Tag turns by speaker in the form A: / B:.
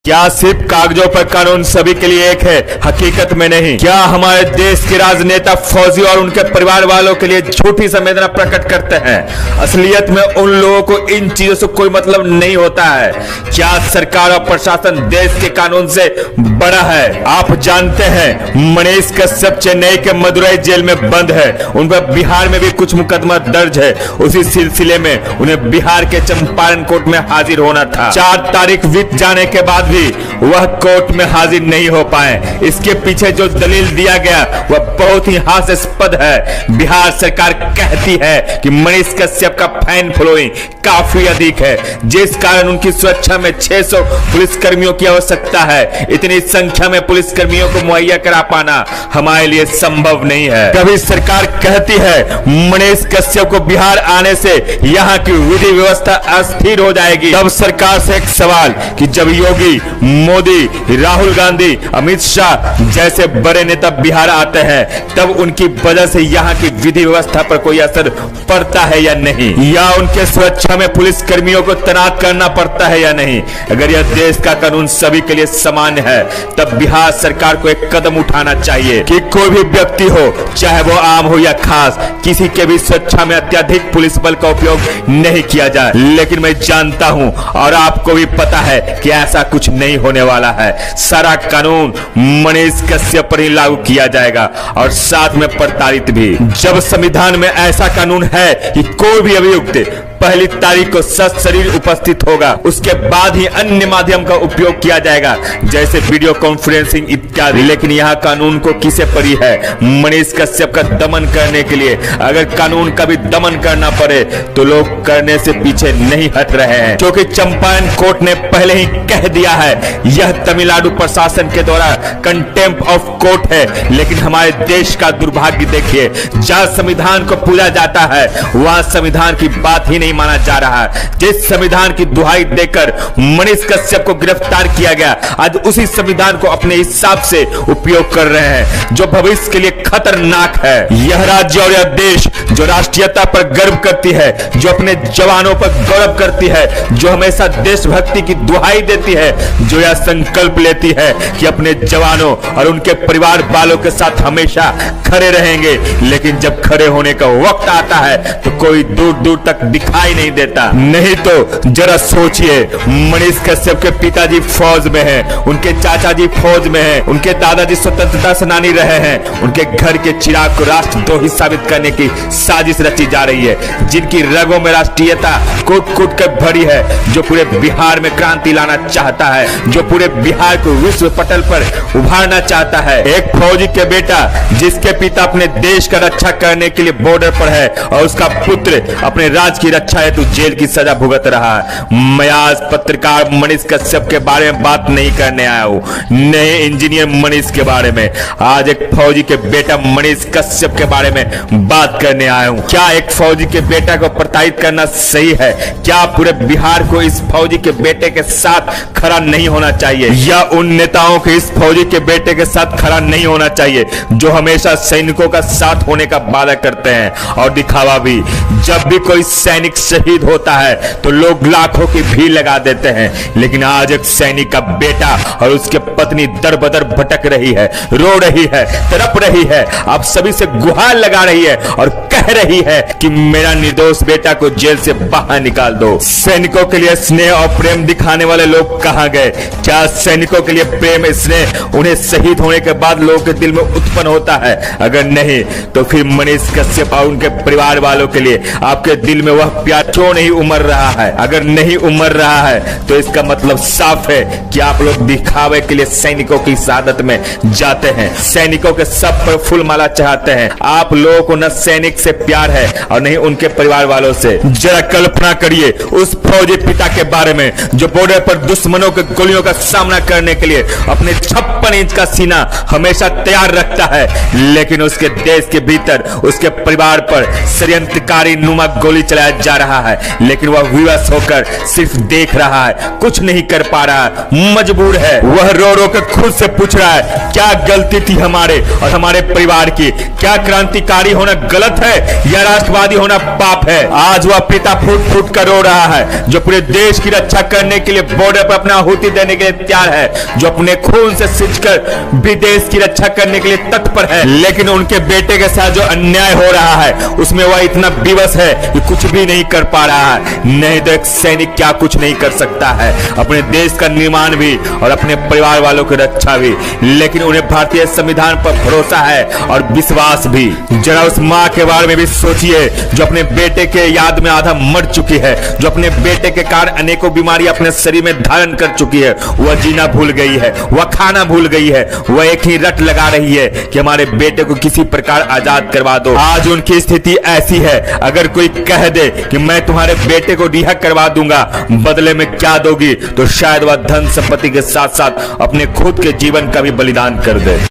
A: क्या सिर्फ कागजों पर कानून सभी के लिए एक है? हकीकत में नहीं। क्या हमारे देश के राजनेता फौजी और उनके परिवार वालों के लिए झूठी संवेदना प्रकट करते हैं? असलियत में उन लोगों को इन चीजों से कोई मतलब नहीं होता है। क्या सरकार और प्रशासन देश के कानून से बड़ा है? आप जानते हैं मनीष कश्यप चेन्नई के मदुरई जेल में बंद है। उन पर बिहार में भी कुछ मुकदमा दर्ज है। उसी सिलसिले में उन्हें बिहार के चंपारण कोर्ट में हाजिर होना था। 4 तारीख बीत जाने के बाद भी वह कोर्ट में हाजिर नहीं हो पाए। इसके पीछे जो दलील दिया गया वह बहुत ही हास्यास्पद है। बिहार सरकार कहती है कि मनीष कश्यप का फैन फॉलोइंग काफी अधिक है, जिस कारण उनकी सुरक्षा में 600 पुलिसकर्मियों की आवश्यकता है। इतनी संख्या में पुलिसकर्मियों को मुहैया करा पाना हमारे लिए संभव नहीं है। कभी सरकार कहती है मनीष कश्यप को बिहार आने से यहाँ की विधि व्यवस्था अस्थिर हो जाएगी। तब सरकार से एक सवाल कि जब योगी, मोदी, राहुल गांधी, अमित शाह जैसे बड़े नेता बिहार आते हैं तब उनकी वजह से यहाँ की विधि व्यवस्था पर कोई असर पड़ता है या नहीं, या उनके सुरक्षा में पुलिस कर्मियों को तैनात करना पड़ता है या नहीं? अगर यह देश का कानून सभी के लिए समान है तब बिहार सरकार को एक कदम उठाना चाहिए कि कोई भी व्यक्ति हो, चाहे वो आम हो या खास, किसी के भी सुरक्षा में अत्यधिक पुलिस बल का उपयोग नहीं किया जाए। लेकिन मैं जानता हूं और आपको भी पता है कि ऐसा कुछ नहीं होने वाला है। सारा कानून मनीष कश्यप पर ही लागू किया जाएगा और साथ में प्रताड़ित भी। जब संविधान में ऐसा कानून है कि कोई भी अभियुक्त 1 तारीख को सशरीर उपस्थित होगा, उसके बाद ही अन्य माध्यम का उपयोग किया जाएगा जैसे वीडियो कॉन्फ्रेंसिंग इत्यादि। लेकिन यहाँ कानून को किसे पड़ी है? मनीष कश्यप का दमन करने के लिए। अगर कानून का भी दमन करना पड़े तो लोग करने से पीछे नहीं हट रहे हैं, क्योंकि चंपारण कोर्ट ने पहले ही कह दिया है यह तमिलनाडु प्रशासन के द्वारा कंटेम्प्ट ऑफ कोर्ट है। लेकिन हमारे देश का दुर्भाग्य देखिए, जहां संविधान को पूजा जाता है वहां संविधान की बात ही नहीं माना जा रहा है। जिस संविधान की दुहाई देकर मनीष कश्यप को गिरफ्तार किया गया, आज उसी संविधान को अपने हिसाब से उपयोग कर रहे हैं, जो भविष्य के लिए खतरनाक है। यह राज्य और यह देश जो राष्ट्रीयता पर गर्व करती है, जो अपने जवानों पर गौरव करती है, जो हमेशा देशभक्ति की दुहाई देती है, जो यह संकल्प लेती है कि अपने जवानों और उनके परिवार वालों के साथ हमेशा खड़े रहेंगे, लेकिन जब खड़े होने का वक्त आता है तो कोई दूर दूर तक दिखाई नहीं देता। नहीं तो जरा सोचिए, मनीष कश्यप के पिताजी फौज में हैं, उनके चाचा जी फौज में हैं, उनके दादाजी स्वतंत्रता सेनानी रहे हैं। उनके घर के चिराग को राष्ट्रद्रोही साबित करने की साजिश रची जा रही है, जिनकी रगों में राष्ट्रीयता कूट कूट कर भरी है, जो पूरे बिहार में क्रांति लाना चाहता है, जो पूरे बिहार को विश्व पटल पर उभारना चाहता है। एक फौजी के बेटा जिसके पिता अपने देश का रक्षा करने के लिए बॉर्डर पर है और उसका पुत्र अपने राज्य की रक्षा हेतु जेल की सजा भुगत रहा है। मैं आज पत्रकार मनीष कश्यप के बारे में बात नहीं करने आया हूँ, नए इंजीनियर मनीष के बारे में। आज एक फौजी के बेटा मनीष कश्यप के बारे में बात करने आया हूँ। क्या एक फौजी के बेटा को प्रताड़ित करना सही है? क्या पूरे बिहार को इस फौजी के बेटे के साथ खड़ा नहीं होना चाहिए, या उन नेताओं के इस फौजी के बेटे के साथ खड़ा नहीं होना चाहिए जो हमेशा सैनिकों का साथ होने का वादा करते हैं और दिखावा भी? जब भी कोई सैनिक शहीद होता है तो लोग लाखों की भीड़ लगा देते हैं, लेकिन आज एक सैनिक का बेटा और उसके पत्नी दर बदर भटक रही है, रो रही है, तड़प रही है, आप सभी से गुहार लगा रही है और कह रही है कि मेरा निर्दोष बेटा को जेल से बाहर निकाल दो। सैनिकों के लिए स्नेह और प्रेम दिखाने वाले लोग कहां गए? क्या सैनिकों के लिए प्रेम स्नेह उन्हें शहीद होने के बाद लोगों के दिल में उत्पन्न होता है? अगर नहीं तो फिर मनीष कश्यप और उनके परिवार वालों के लिए आपके दिल में वह प्यार क्यों नहीं उमड़ रहा है? अगर नहीं उमड़ रहा है तो इसका मतलब साफ है कि आप लोग दिखावे के लिए सैनिकों की शहादत में जाते हैं, सैनिकों के सब पर फूल माला चाहते हैं। आप लोगों को न सैनिक से प्यार है और नहीं उनके परिवार वालों से। जरा कल्पना करिए उस फौजी पिता के बारे में जो बॉर्डर पर दुश्मनों के गोलियों का सामना करने के लिए अपने 56 इंच का सीना हमेशा तैयार रखता है, लेकिन उसके देश के भीतर उसके परिवार पर षड्यंत्रकारी नुमा गोली चलाया जा रहा है, लेकिन वह विवश होकर सिर्फ देख रहा है, कुछ नहीं कर पा रहा है, मजबूर है। वह रो रो होकर खुद से पूछ रहा है क्या गलती थी हमारे और हमारे परिवार की। क्या क्रांतिकारी होना गलत है या राष्ट्रवादी होना पाप है। आज वह पिता फूट फूट कर रो रहा है जो पूरे देश की रक्षा करने के लिए बॉर्डर पर अपना आहुति देने के लिए तैयार है, जो अपने खून से सिंचकर भी देश की रक्षा करने के लिए तत्पर है। लेकिन उनके बेटे के साथ जो अन्याय हो रहा है उसमें वह इतना विवश है कि कुछ भी नहीं कर पा रहा है। नहीं तो एक सैनिक क्या कुछ नहीं कर सकता है, अपने देश का निर्माण भी और अपने परिवार वालों की रक्षा भी। लेकिन उन्हें भारतीय संविधान पर भरोसा है और विश्वास भी। जरा उस माँ के बारे में भी सोचिए जो अपने बेटे के याद में आधा मर चुकी है, जो अपने बेटे के कारण अनेकों बीमारी अपने शरीर में धारण कर चुकी है। वह जीना भूल गई है, वह खाना भूल गई है, वह एक ही रट लगा रही है कि हमारे बेटे को किसी प्रकार आजाद करवा दो। आज उनकी स्थिति ऐसी है, अगर कोई कह दे कि मैं तुम्हारे बेटे को रिहा करवा दूंगा, बदले में क्या दोगी, तो शायद वह धन संपत्ति के साथ साथ अपने खुद के जीवन का भी बलिदान कर दे।